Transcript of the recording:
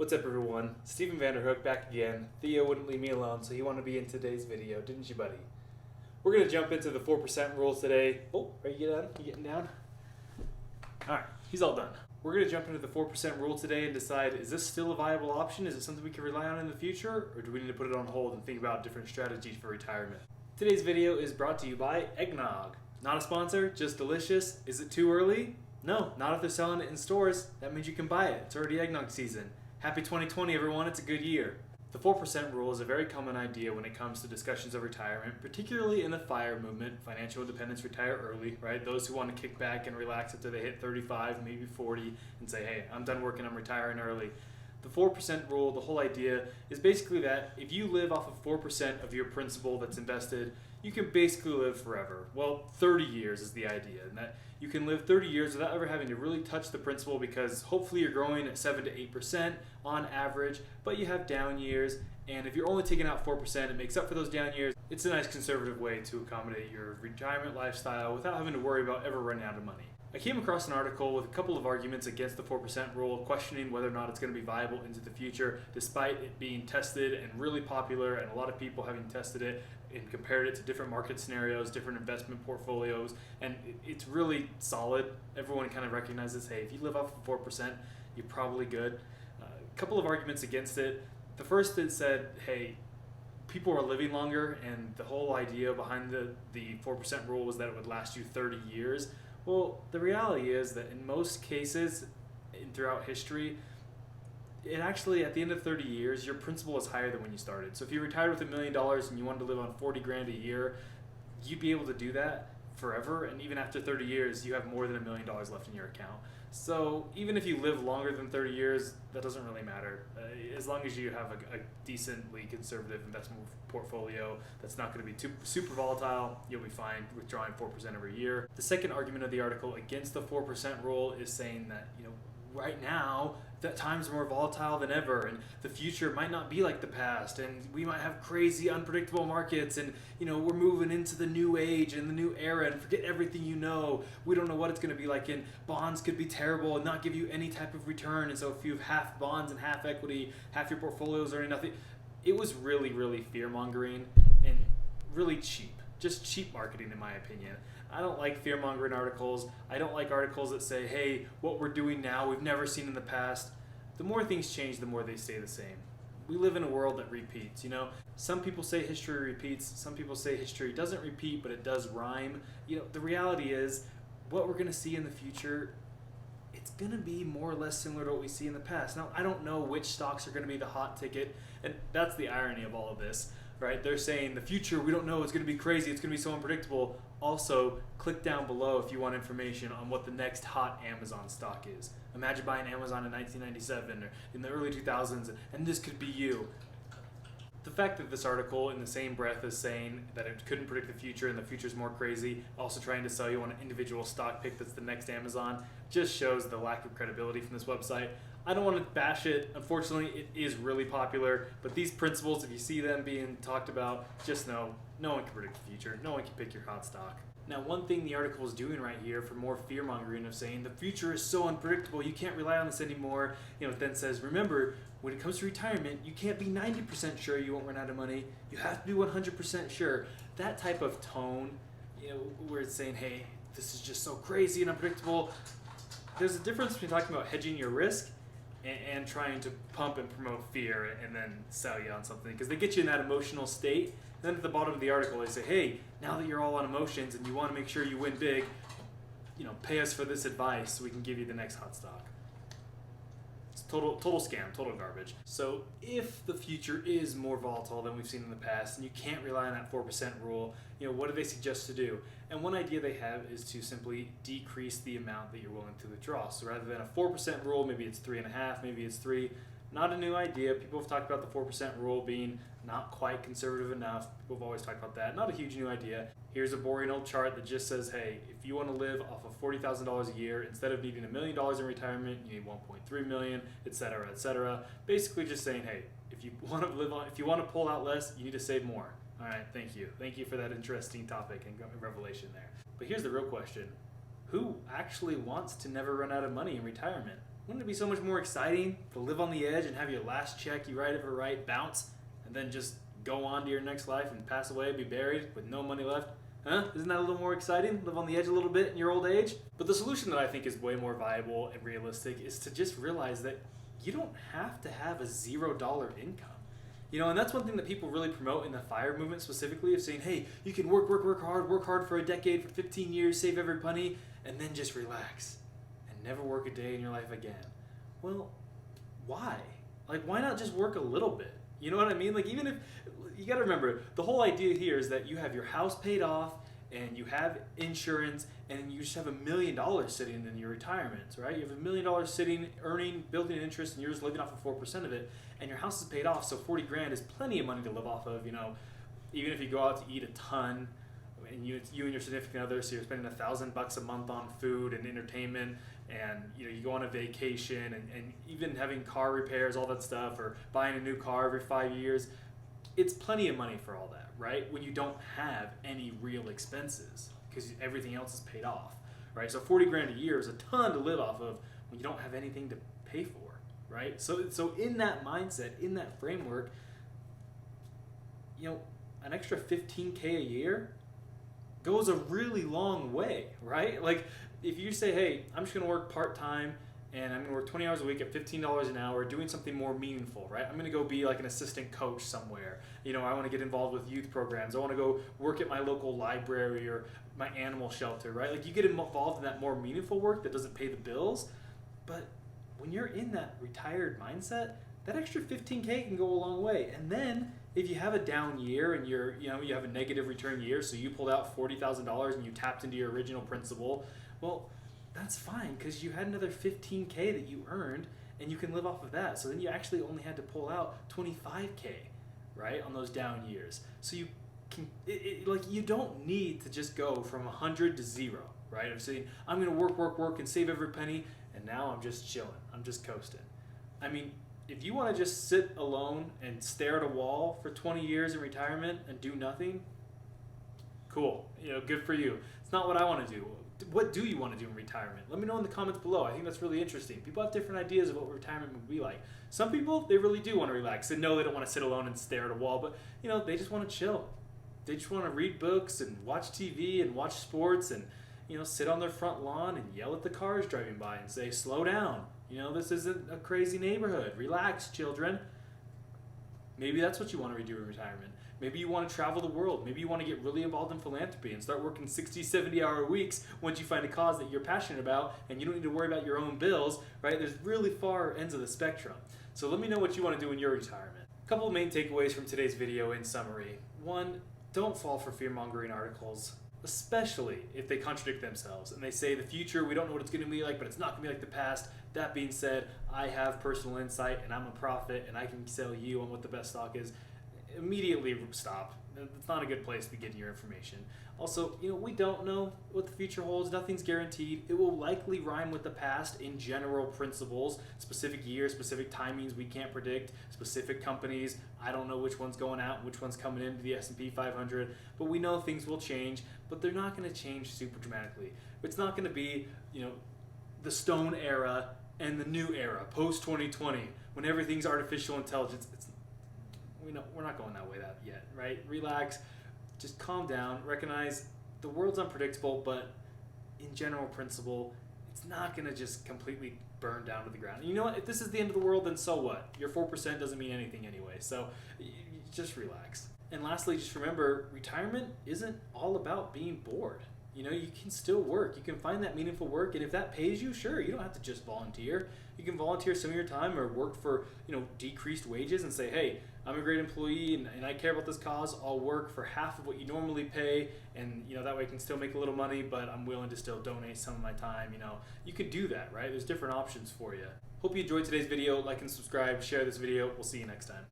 What's up, everyone? Steven Vanderhook back again. Theo wouldn't leave me alone, so he wanted to be in today's video, didn't you, buddy? We're going to jump into the 4% rules today. Oh, are you done? You getting down? Alright, he's all done. We're going to jump into the 4% rule today and decide, is this still a viable option? Is it something we can rely on in the future? Or do we need to put it on hold and think about different strategies for retirement? Today's video is brought to you by Eggnog. Not a sponsor, just delicious. Is it too early? No, not if they're selling it in stores. That means you can buy it. It's already eggnog season. Happy 2020, everyone. It's a good year. The 4% rule is a very common idea when it comes to discussions of retirement, particularly in the FIRE movement, financial independence, retire early, right? Those who want to kick back and relax after they hit 35, maybe 40, and say, hey, I'm done working, I'm retiring early. The 4% rule, the whole idea, is basically that if you live off of 4% of your principal that's invested, you can basically live forever. Well, 30 years is the idea, and that you can live 30 years without ever having to really touch the principal, because hopefully you're growing at 7 to 8% on average, but you have down years, and if you're only taking out 4%, it makes up for those down years. It's a nice conservative way to accommodate your retirement lifestyle without having to worry about ever running out of money. I came across an article with a couple of arguments against the 4% rule, questioning whether or not it's going to be viable into the future, despite it being tested and really popular, and a lot of people having tested it and compared it to different market scenarios, different investment portfolios, and it's really solid. Everyone kind of recognizes, hey, if you live off of 4%, you're probably good. A couple of arguments against it. The first is said, hey, people are living longer, and the whole idea behind the 4% rule was that it would last you 30 years. Well, the reality is that in most cases throughout history, it actually, at the end of 30 years, your principal is higher than when you started. So if you retired with $1 million and you wanted to live on 40 grand a year, you'd be able to do that forever. And even after 30 years, you have more than $1 million left in your account. So even if you live longer than 30 years, that doesn't really matter. As long as you have a decently conservative investment portfolio that's not going to be super volatile, you'll be fine withdrawing 4% every year. The second argument of the article against the 4% rule is saying that, right now, that times are more volatile than ever, and the future might not be like the past, and we might have crazy unpredictable markets, and we're moving into the new age and the new era, and forget everything we don't know what it's going to be like, and bonds could be terrible and not give you any type of return. And so if you have half bonds and half equity, half your portfolio is earning nothing. It was really, really fear-mongering and really cheap. Just cheap marketing, in my opinion. I don't like fear-mongering articles. I don't like articles that say, hey, what we're doing now, we've never seen in the past. The more things change, the more they stay the same. We live in a world that repeats, Some people say history repeats. Some people say history doesn't repeat, but it does rhyme. The reality is, what we're going to see in the future, it's going to be more or less similar to what we see in the past. Now, I don't know which stocks are going to be the hot ticket, and that's the irony of all of this. Right? They're saying the future, we don't know, it's going to be crazy, it's going to be so unpredictable. Also, click down below if you want information on what the next hot Amazon stock is. Imagine buying Amazon in 1997 or in the early 2000s, and this could be you. The fact that this article in the same breath is saying that it couldn't predict the future and the future's more crazy, also trying to sell you on an individual stock pick that's the next Amazon, just shows the lack of credibility from this website. I don't want to bash it. Unfortunately, it is really popular, but these principles, if you see them being talked about, just know no one can predict the future. No one can pick your hot stock. Now, one thing the article is doing right here for more fear-mongering of saying the future is so unpredictable, you can't rely on this anymore, it then says, remember, when it comes to retirement, you can't be 90% sure you won't run out of money. You have to be 100% sure. That type of tone, where it's saying, hey, this is just so crazy and unpredictable. There's a difference between talking about hedging your risk and trying to pump and promote fear and then sell you on something, because they get you in that emotional state. Then at the bottom of the article they say, hey, now that you're all on emotions and you want to make sure you win big, pay us for this advice so we can give you the next hot stock. It's total scam, total garbage. So if the future is more volatile than we've seen in the past and you can't rely on that 4% rule, what do they suggest to do? And one idea they have is to simply decrease the amount that you're willing to withdraw. So rather than a 4% rule, maybe it's 3.5, maybe it's 3. Not a new idea. People have talked about the 4% rule being not quite conservative enough. People have always talked about that. Not a huge new idea. Here's a boring old chart that just says, hey, if you want to live off of $40,000 a year, instead of needing $1 million in retirement, you need 1.3 million, etc., etc. Basically just saying, hey, if you want to pull out less, you need to save more. All right, thank you. Thank you for that interesting topic and revelation there. But here's the real question. Who actually wants to never run out of money in retirement? Wouldn't it be so much more exciting to live on the edge and have your last check you ever write bounce and then just go on to your next life and pass away, be buried with no money left? Huh? Isn't that a little more exciting? Live on the edge a little bit in your old age? But the solution that I think is way more viable and realistic is to just realize that you don't have to have a $0 income. And that's one thing that people really promote in the FIRE movement specifically, of saying, hey, you can work hard for a decade, for 15 years, save every penny, and then just relax and never work a day in your life again. Well, why? Why not just work a little bit? You know what I mean? Even if, you gotta remember, the whole idea here is that you have your house paid off, and you have insurance, and you just have $1 million sitting in your retirement, right? You have $1 million sitting, earning, building an interest, and you're just living off of 4% of it, and your house is paid off, so 40 grand is plenty of money to live off of, even if you go out to eat a ton, and you and your significant other, so you're spending $1,000 a month on food and entertainment, and you go on a vacation, and even having car repairs, all that stuff, or buying a new car every 5 years, it's plenty of money for all that, right? When you don't have any real expenses, because everything else is paid off, right? So 40 grand a year is a ton to live off of when you don't have anything to pay for, right? So in that mindset, in that framework, an extra 15K a year goes a really long way, right? If you say, hey, I'm just gonna work part-time, and I'm gonna work 20 hours a week at $15 an hour, doing something more meaningful, right? I'm gonna go be an assistant coach somewhere. I wanna get involved with youth programs. I wanna go work at my local library or my animal shelter, right? You get involved in that more meaningful work that doesn't pay the bills. But when you're in that retired mindset, that extra 15K can go a long way. And then if you have a down year and you have a negative return year, so you pulled out $40,000 and you tapped into your original principal, well, that's fine, because you had another 15K that you earned, and you can live off of that. So then you actually only had to pull out 25K, right, on those down years. So you can, you don't need to just go from 100 to 0, right? Of saying, I'm going to work, and save every penny, and now I'm just chilling. I'm just coasting. If you want to just sit alone and stare at a wall for 20 years in retirement and do nothing, cool. Good for you. It's not what I want to do. What do you want to do in retirement? Let me know in the comments below. I think that's really interesting. People have different ideas of what retirement would be like. Some people, they really do want to relax. And no, they don't want to sit alone and stare at a wall, but they just want to chill. They just want to read books and watch TV and watch sports and sit on their front lawn and yell at the cars driving by and say, slow down. This isn't a crazy neighborhood. Relax, children. Maybe that's what you want to do in retirement. Maybe you want to travel the world. Maybe you want to get really involved in philanthropy and start working 60, 70-hour weeks once you find a cause that you're passionate about and you don't need to worry about your own bills, right? There's really far ends of the spectrum. So let me know what you want to do in your retirement. A couple of main takeaways from today's video in summary. One, don't fall for fear-mongering articles, especially if they contradict themselves and they say the future, we don't know what it's going to be like, but it's not going to be like the past. That being said, I have personal insight and I'm a prophet and I can sell you on what the best stock is. Immediately stop. It's not a good place to be getting your information. Also, we don't know what the future holds. Nothing's guaranteed. It will likely rhyme with the past in general principles. Specific years, specific timings we can't predict. Specific companies, I don't know which one's going out and which one's coming into the S&P 500. But we know things will change, but they're not going to change super dramatically. It's not going to be, the stone era and the new era, post-2020, when everything's artificial intelligence. We're not going that way yet, right? Relax, just calm down, recognize the world's unpredictable, but in general principle, it's not going to just completely burn down to the ground. And you know what? If this is the end of the world, then so what? Your 4% doesn't mean anything anyway, so just relax. And lastly, just remember, retirement isn't all about being bored. You can still work. You can find that meaningful work, and if that pays you, sure, you don't have to just volunteer. You can volunteer some of your time or work for, decreased wages and say, hey, I'm a great employee and I care about this cause. I'll work for half of what you normally pay, and that way I can still make a little money, but I'm willing to still donate some of my time. You could do that, right? There's different options for you. Hope you enjoyed today's video. Like and subscribe, share this video. We'll see you next time.